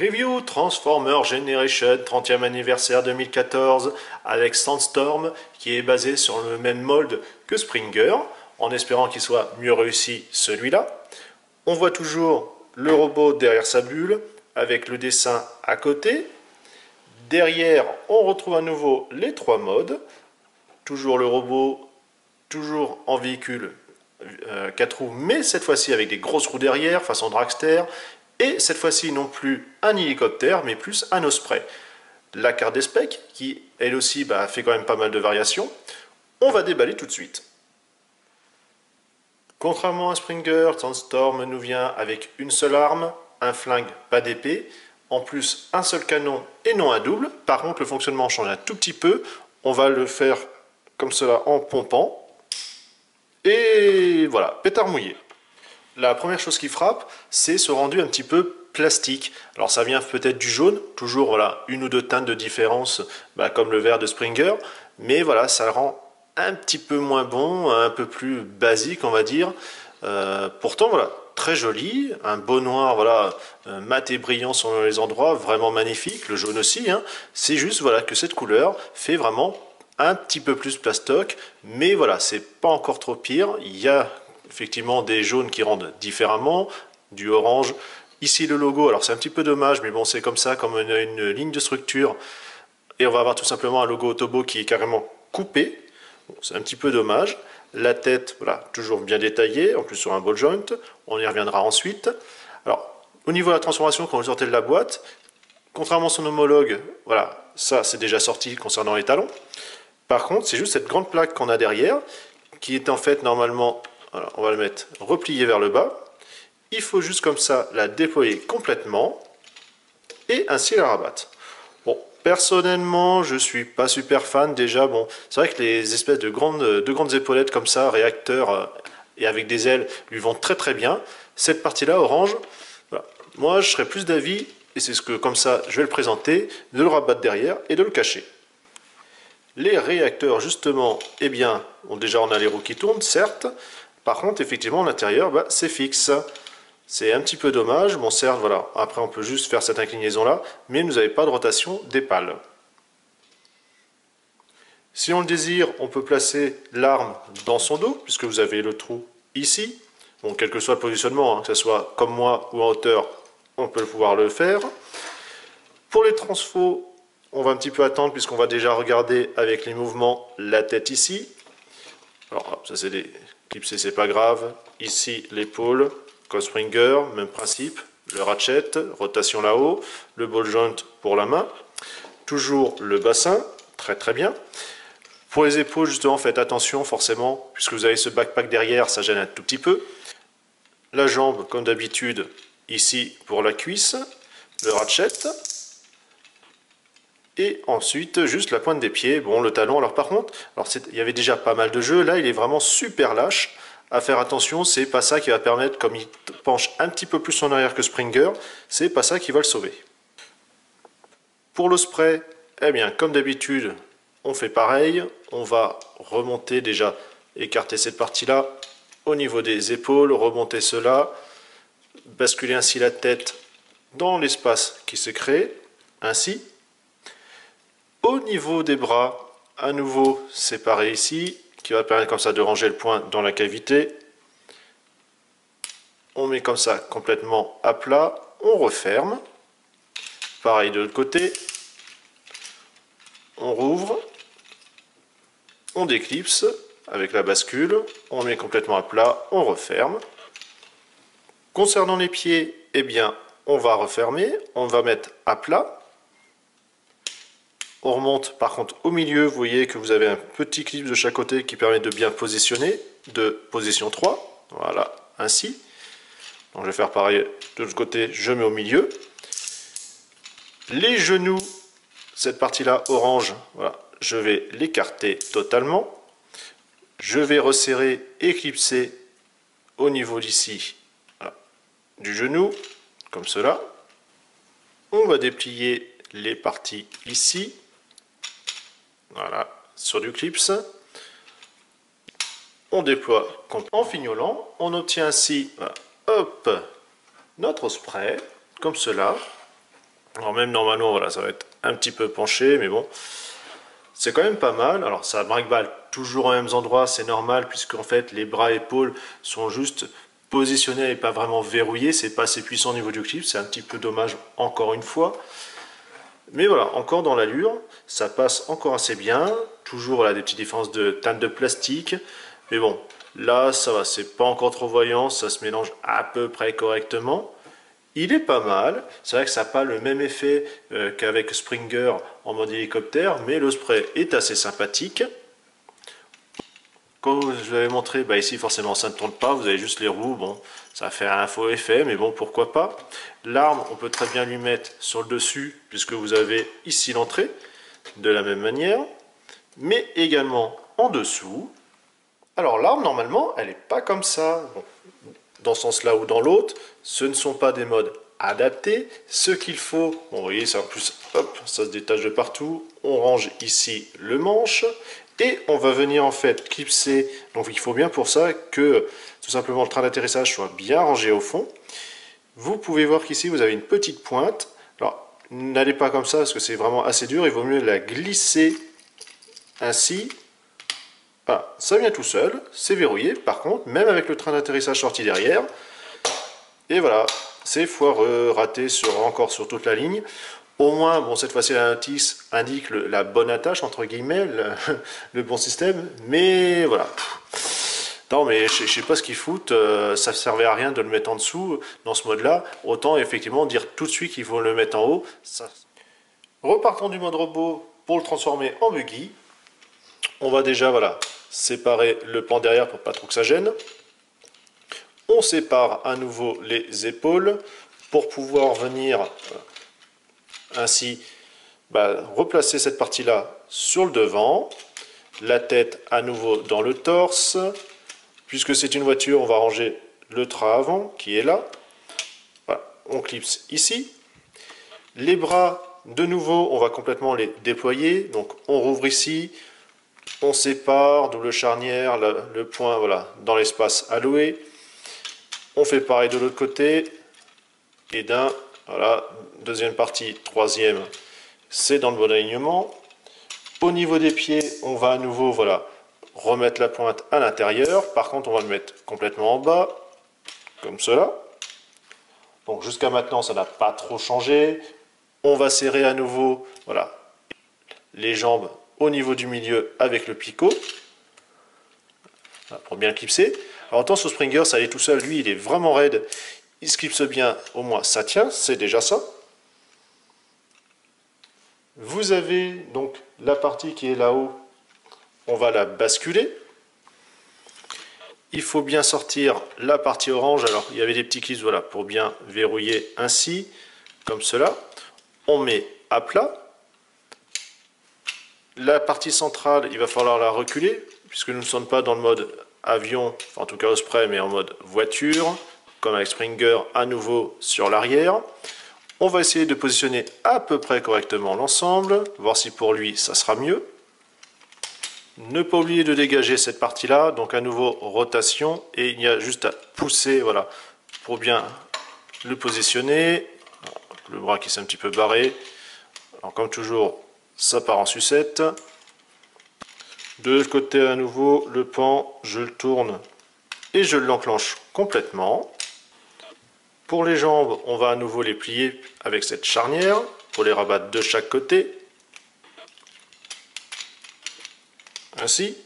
Review Transformer Generation 30e anniversaire 2014 avec Sandstorm qui est basé sur le même mold que Springer en espérant qu'il soit mieux réussi celui-là. On voit toujours le robot derrière sa bulle avec le dessin à côté. Derrière on retrouve à nouveau les trois modes. Toujours le robot, toujours en véhicule 4 roues mais cette fois-ci avec des grosses roues derrière façon dragster. Et cette fois-ci, non plus un hélicoptère, mais plus un Osprey. La carte des specs, qui elle aussi fait quand même pas mal de variations, on va déballer tout de suite. Contrairement à Springer, Sandstorm nous vient avec une seule arme, un flingue, pas d'épée, en plus un seul canon et non un double. Par contre, le fonctionnement change un tout petit peu. On va le faire comme cela en pompant. Et voilà, pétard mouillé. La première chose qui frappe, c'est ce rendu un petit peu plastique. Alors ça vient peut-être du jaune, toujours voilà, une ou deux teintes de différence, comme le vert de Springer, mais voilà, ça le rend un petit peu moins bon, un peu plus basique on va dire. Pourtant voilà, très joli, un beau noir voilà, mat et brillant selon les endroits, vraiment magnifique, le jaune aussi, hein. C'est juste voilà, que cette couleur fait vraiment un petit peu plus plastoc, mais voilà, c'est pas encore trop pire. Il y a effectivement des jaunes qui rendent différemment, du orange. Ici le logo, alors c'est un petit peu dommage, mais bon c'est comme ça, comme une ligne de structure. Et on va avoir tout simplement un logo Autobo qui est carrément coupé. Bon, c'est un petit peu dommage. La tête, voilà, toujours bien détaillée, en plus sur un ball joint. On y reviendra ensuite. Alors, au niveau de la transformation, quand vous sortez de la boîte, contrairement à son homologue, voilà, ça c'est déjà sorti concernant les talons. Par contre, c'est juste cette grande plaque qu'on a derrière, qui est en fait normalement, alors on va le mettre replié vers le bas. Il faut juste comme ça la déployer complètement et ainsi la rabattre. Bon, personnellement, je suis pas super fan déjà. Bon, c'est vrai que les espèces de grandes épaulettes comme ça, réacteurs et avec des ailes, lui vont très très bien. Cette partie-là, orange, voilà. Moi je serais plus d'avis, et c'est ce que comme ça je vais le présenter, de le rabattre derrière et de le cacher. Les réacteurs, justement, eh bien, bon, déjà on a les roues qui tournent, certes. Par contre, effectivement, l'intérieur, c'est fixe. C'est un petit peu dommage. Bon, certes, voilà, après on peut juste faire cette inclinaison-là, mais vous n'avez pas de rotation des pales. Si on le désire, on peut placer l'arme dans son dos, puisque vous avez le trou ici. Bon, quel que soit le positionnement, hein, que ce soit comme moi ou en hauteur, on peut pouvoir le faire. Pour les transfos, on va un petit peu attendre puisqu'on va déjà regarder avec les mouvements la tête ici. Alors ça c'est des clipsés, c'est pas grave. Ici l'épaule, comme Springer, même principe. Le ratchet, rotation là-haut. Le ball joint pour la main. Toujours le bassin, très très bien. Pour les épaules justement faites attention forcément, puisque vous avez ce backpack derrière, ça gêne un tout petit peu. La jambe comme d'habitude, ici pour la cuisse. Le ratchet. Et ensuite, juste la pointe des pieds, bon, le talon. Alors par contre, il y avait déjà pas mal de jeux, là il est vraiment super lâche. À faire attention, c'est pas ça qui va permettre, comme il penche un petit peu plus en arrière que Springer, c'est pas ça qui va le sauver. Pour le spray, eh bien comme d'habitude, on fait pareil. On va remonter déjà, écarter cette partie-là au niveau des épaules, remonter cela, basculer ainsi la tête dans l'espace qui se crée, ainsi. Au niveau des bras, à nouveau séparé ici, qui va permettre comme ça de ranger le point dans la cavité. On met comme ça complètement à plat, on referme. Pareil de l'autre côté. On rouvre, on déclipse avec la bascule, on met complètement à plat, on referme. Concernant les pieds, eh bien, on va refermer, on va mettre à plat. On remonte par contre au milieu, vous voyez que vous avez un petit clip de chaque côté qui permet de bien positionner, de position 3, voilà, ainsi. Donc je vais faire pareil de l'autre côté, je mets au milieu. Les genoux, cette partie-là orange, voilà, je vais l'écarter totalement. Je vais resserrer et clipser au niveau d'ici, voilà, du genou, comme cela. On va déplier les parties ici. Voilà, sur du clips. On déploie en fignolant. On obtient ainsi, voilà, hop, notre spray, comme cela. Alors même normalement, voilà, ça va être un petit peu penché, mais bon, c'est quand même pas mal. Alors ça brinque-balle toujours aux mêmes endroits, c'est normal, puisque en fait les bras et épaules sont juste positionnés et pas vraiment verrouillés. C'est pas assez puissant au niveau du clip, c'est un petit peu dommage encore une fois. Mais voilà, encore dans l'allure, ça passe encore assez bien. Toujours voilà, des petites différences de teinte de plastique. Mais bon, là ça va, c'est pas encore trop voyant, ça se mélange à peu près correctement. Il est pas mal, c'est vrai que ça n'a pas le même effet qu'avec Springer en mode hélicoptère, mais le spray est assez sympathique. Comme je vous l'avais montré, bah ici forcément ça ne tourne pas, vous avez juste les roues, bon, ça fait un faux effet, mais bon, pourquoi pas. L'arme, on peut très bien lui mettre sur le dessus, puisque vous avez ici l'entrée, de la même manière, mais également en dessous. Alors l'arme, normalement, elle n'est pas comme ça. Bon, dans ce sens-là ou dans l'autre, ce ne sont pas des modes adaptés. Ce qu'il faut, bon, vous voyez, c'est en plus, hop, ça se détache de partout. On range ici le manche et on va venir en fait clipser. Donc il faut bien pour ça que tout simplement le train d'atterrissage soit bien rangé au fond. Vous pouvez voir qu'ici vous avez une petite pointe. Alors n'allez pas comme ça parce que c'est vraiment assez dur. Il vaut mieux la glisser ainsi. Voilà, ça vient tout seul, c'est verrouillé. Par contre, même avec le train d'atterrissage sorti derrière, et voilà, c'est foireux, raté encore sur toute la ligne. Au moins, bon, cette fois-ci, la notice indique la bonne attache, entre guillemets, le bon système. Mais voilà. Non, mais je sais pas ce qu'ils foutent. Ça ne servait à rien de le mettre en dessous dans ce mode-là. Autant, effectivement, dire tout de suite qu'il faut le mettre en haut. Repartons du mode robot pour le transformer en buggy. On va déjà, voilà, séparer le pan derrière pour pas trop que ça gêne. On sépare à nouveau les épaules pour pouvoir venir ainsi replacer cette partie-là sur le devant. La tête à nouveau dans le torse. Puisque c'est une voiture, on va ranger le train avant qui est là. Voilà, on clipse ici. Les bras, de nouveau, on va complètement les déployer. Donc on rouvre ici. On sépare, double charnière, le point voilà, dans l'espace alloué. On fait pareil de l'autre côté. Et voilà, deuxième partie, troisième, c'est dans le bon alignement. Au niveau des pieds, on va à nouveau voilà, remettre la pointe à l'intérieur. Par contre, on va le mettre complètement en bas, comme cela. Donc jusqu'à maintenant, ça n'a pas trop changé. On va serrer à nouveau voilà, les jambes au niveau du milieu avec le picot. Voilà, pour bien le clipser. Alors autant sur Springer, ça allait tout seul. Lui, il est vraiment raide. Il se clipse bien, au moins ça tient, c'est déjà ça. Vous avez donc la partie qui est là-haut, on va la basculer. Il faut bien sortir la partie orange. Alors il y avait des petits clips voilà, pour bien verrouiller ainsi, comme cela. On met à plat. La partie centrale, il va falloir la reculer, puisque nous ne sommes pas dans le mode avion, enfin, en tout cas au spray, mais en mode voiture, comme avec Springer à nouveau sur l'arrière. On va essayer de positionner à peu près correctement l'ensemble, voir si pour lui ça sera mieux. Ne pas oublier de dégager cette partie-là, donc à nouveau rotation, et il y a juste à pousser voilà, pour bien le positionner. Le bras qui s'est un petit peu barré. Alors comme toujours, ça part en sucette. De l'autre côté à nouveau, le pan, je le tourne et je l'enclenche complètement. Pour les jambes, on va à nouveau les plier avec cette charnière pour les rabattre de chaque côté. Ainsi.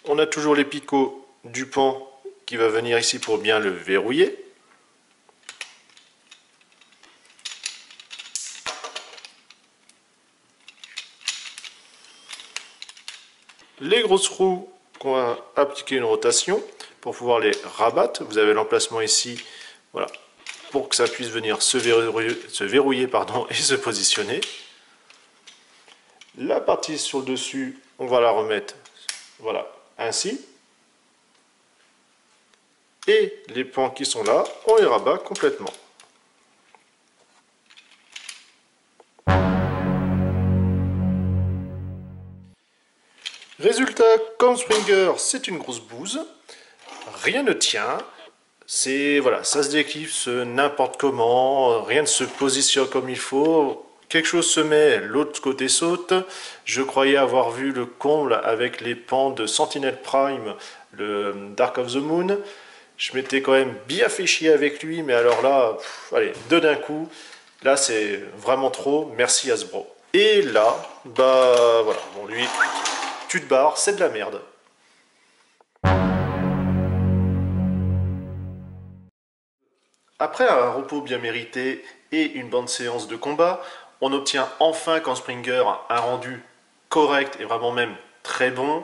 On a toujours les picots du pan qui va venir ici pour bien le verrouiller. Les grosses roues qu'on va appliquer une rotation pour pouvoir les rabattre. Vous avez l'emplacement ici, voilà, pour que ça puisse venir se verrouiller pardon, et se positionner. La partie sur le dessus, on va la remettre, voilà, ainsi. Et les pans qui sont là, on les rabat complètement. Résultat, comme Springer, c'est une grosse bouse. Rien ne tient. C'est voilà, ça se déclipse n'importe comment, rien ne se positionne comme il faut. Quelque chose se met, l'autre côté saute. Je croyais avoir vu le comble avec les pans de Sentinel Prime, le Dark of the Moon. Je m'étais quand même bien fait chier avec lui, mais alors là, allez, deux d'un coup. Là, c'est vraiment trop. Merci Hasbro. Et là, bah voilà, bon lui, tu te barres, c'est de la merde. Après un repos bien mérité et une bonne séance de combat, on obtient enfin quand Springer un rendu correct et vraiment même très bon.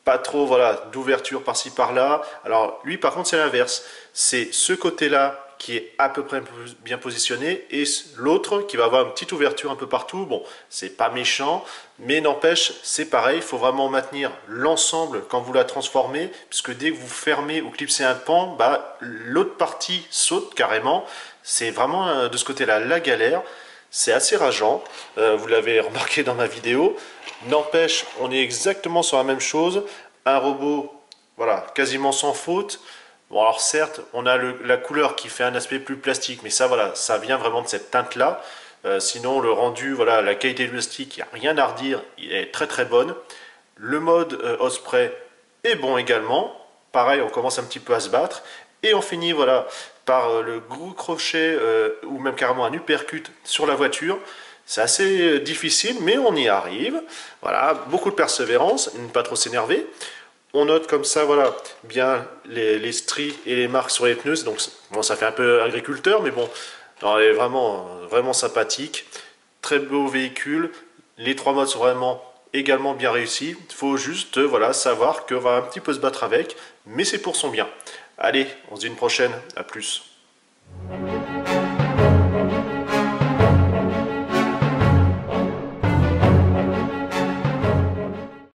Pas trop voilà, d'ouverture par-ci par-là. Alors lui par contre c'est l'inverse. C'est ce côté-là qui est à peu près bien positionné et l'autre qui va avoir une petite ouverture un peu partout. Bon, c'est pas méchant, mais n'empêche, c'est pareil, il faut vraiment maintenir l'ensemble quand vous la transformez, puisque dès que vous fermez ou clipsez un pan, bah, l'autre partie saute carrément. C'est vraiment de ce côté-là la galère. C'est assez rageant, vous l'avez remarqué dans ma vidéo. N'empêche, on est exactement sur la même chose. Un robot, voilà, quasiment sans faute. Bon, alors certes, on a la couleur qui fait un aspect plus plastique, mais ça, voilà, ça vient vraiment de cette teinte-là. Sinon, le rendu, voilà, la qualité du plastique, il n'y a rien à redire, il est très très bonne. Le mode Osprey est bon également. Pareil, on commence un petit peu à se battre. Et on finit, voilà, par le gros crochet, ou même carrément un uppercut sur la voiture. C'est assez difficile, mais on y arrive. Voilà, beaucoup de persévérance, ne pas trop s'énerver. On note comme ça, voilà, bien les stries et les marques sur les pneus. Donc, bon, ça fait un peu agriculteur, mais bon, non, elle est vraiment, vraiment sympathique. Très beau véhicule. Les trois modes sont vraiment également bien réussis. Il faut juste, voilà, savoir qu'on va un petit peu se battre avec, mais c'est pour son bien. Allez, on se dit une prochaine. À plus.